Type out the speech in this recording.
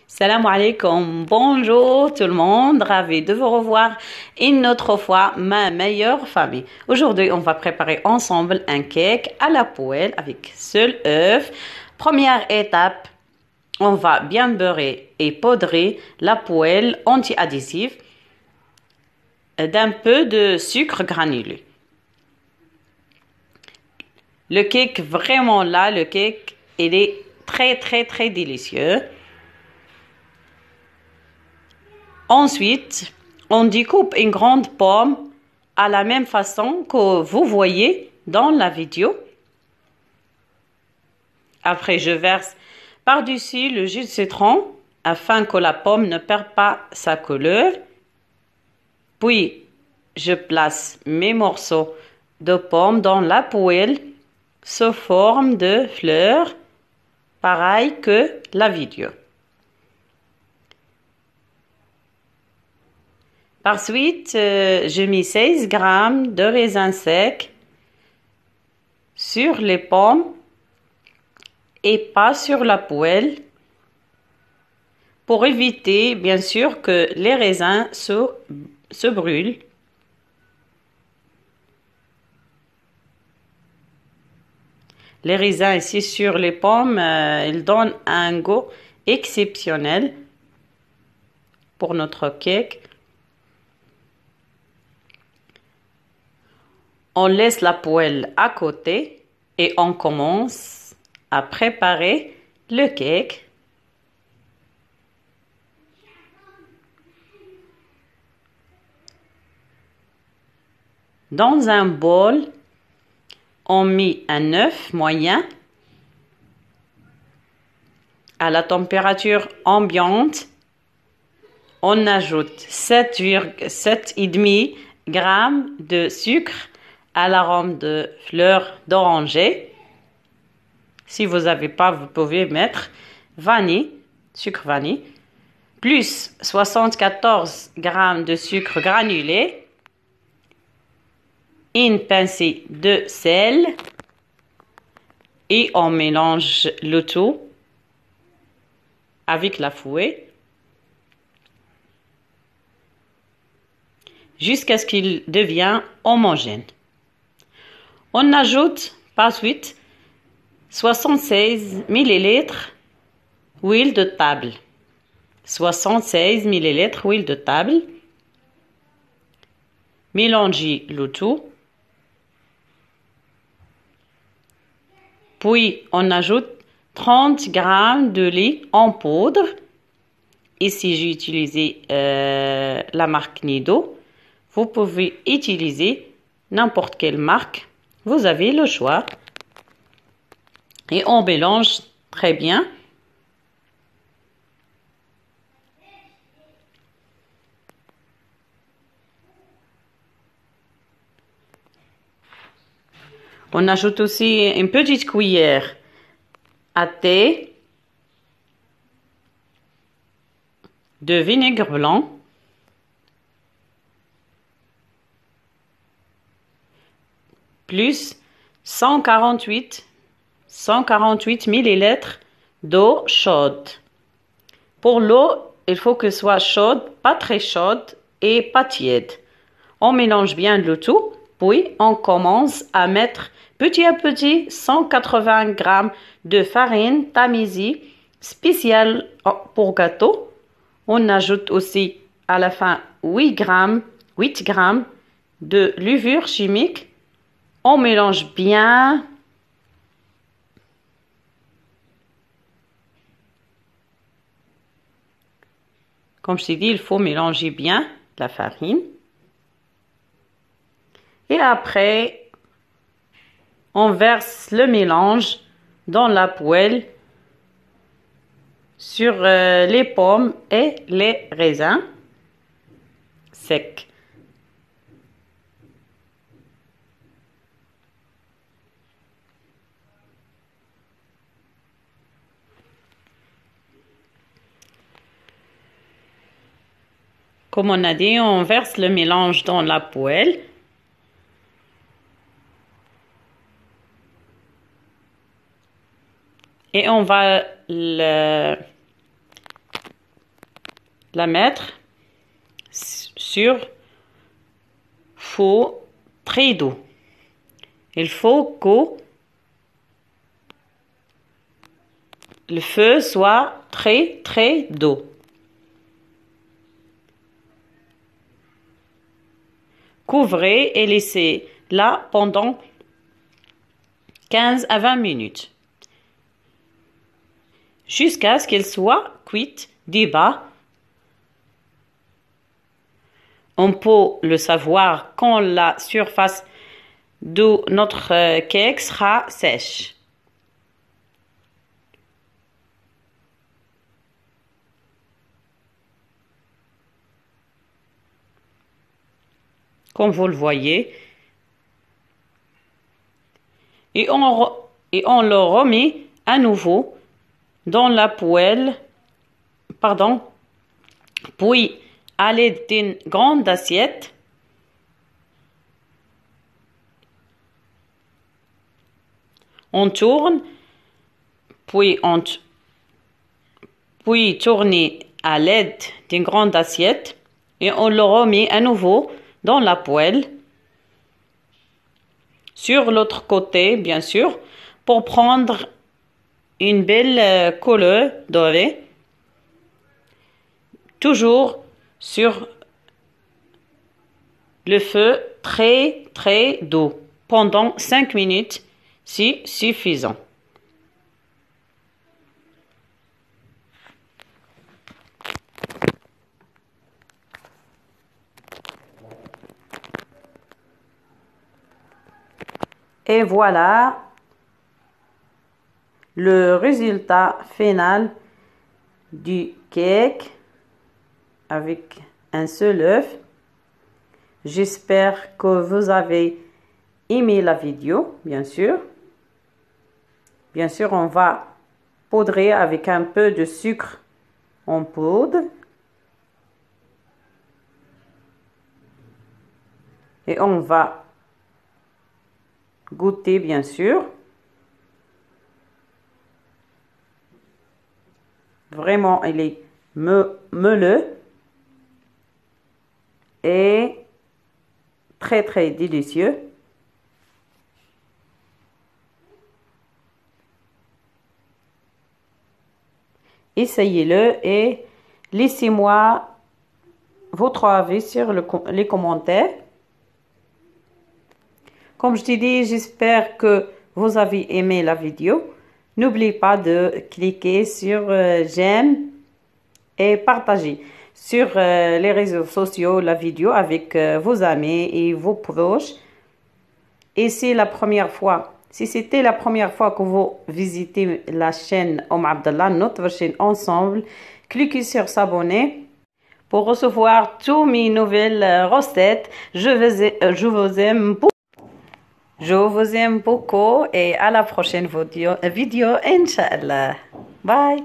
Salam alaikum, bonjour tout le monde, ravi de vous revoir une autre fois, ma meilleure famille. Aujourd'hui, on va préparer ensemble un cake à la poêle avec seul œuf. Première étape, on va bien beurrer et poudrer la poêle anti-adhésif d'un peu de sucre granulé. Le cake, vraiment là, le cake, il est très délicieux. Ensuite, on découpe une grande pomme à la même façon que vous voyez dans la vidéo. Après, je verse par-dessus le jus de citron afin que la pomme ne perde pas sa couleur. Puis, je place mes morceaux de pomme dans la poêle sous forme de fleurs, pareil que la vidéo. Par suite, j'ai mis 16 grammes de raisins secs sur les pommes et pas sur la poêle pour éviter bien sûr que les raisins se brûlent. Les raisins ici sur les pommes, ils donnent un goût exceptionnel pour notre cake. On laisse la poêle à côté et on commence à préparer le cake. Dans un bol, on met un œuf moyen à la température ambiante. On ajoute 7,5 g de sucre à l'arôme de fleurs d'oranger. Si vous n'avez pas, vous pouvez mettre vanille, sucre vanille, plus 74 g de sucre granulé, une pincée de sel et on mélange le tout avec la fouet jusqu'à ce qu'il devienne homogène. On ajoute par suite 76 ml huile de table. 76 ml huile de table. Mélangez le tout. Puis on ajoute 30 g de lait en poudre. Ici j'ai utilisé la marque Nido. Vous pouvez utiliser n'importe quelle marque. Vous avez le choix. Et on mélange très bien. On ajoute aussi une petite cuillère à thé de vinaigre blanc. Plus 148 ml d'eau chaude. Pour l'eau, il faut que soit chaude, pas très chaude et pas tiède. On mélange bien le tout, puis on commence à mettre petit à petit 180 g de farine tamisée spéciale pour gâteau. On ajoute aussi à la fin 8 g de levure chimique. On mélange bien. Comme je t'ai dit, il faut mélanger bien la farine. Et après, on verse le mélange dans la poêle sur les pommes et les raisins secs. Comme on a dit, on verse le mélange dans la poêle. Et on va le la mettre sur feu très doux. Il faut que le feu soit très doux. Couvrez et laissez là pendant 15 à 20 minutes. Jusqu'à ce qu'elle soit cuite du bas. On peut le savoir quand la surface de notre cake sera sèche. Comme vous le voyez. Et on le remet à nouveau dans la poêle, puis à l'aide d'une grande assiette, on tourne, puis tourner à l'aide d'une grande assiette et on le remet à nouveau dans la poêle. Sur l'autre côté, bien sûr, pour prendre une belle couleur dorée. Toujours sur le feu très doux pendant 5 minutes, si suffisant. Et voilà le résultat final du cake avec un seul œuf. J'espère que vous avez aimé la vidéo, bien sûr. Bien sûr, on va poudrer avec un peu de sucre en poudre. Et on va goûter, bien sûr. Vraiment, il est moelleux et très délicieux. Essayez-le et laissez-moi votre avis sur les commentaires. Comme je t'ai dit, j'espère que vous avez aimé la vidéo. N'oubliez pas de cliquer sur j'aime et partager sur les réseaux sociaux la vidéo avec vos amis et vos proches. Et si c'était la première fois que vous visitez la chaîne Abdallah, notre chaîne ensemble, cliquez sur s'abonner pour recevoir toutes mes nouvelles recettes. Je vous aime beaucoup. Je vous aime beaucoup et à la prochaine vidéo, Inch'Allah. Bye.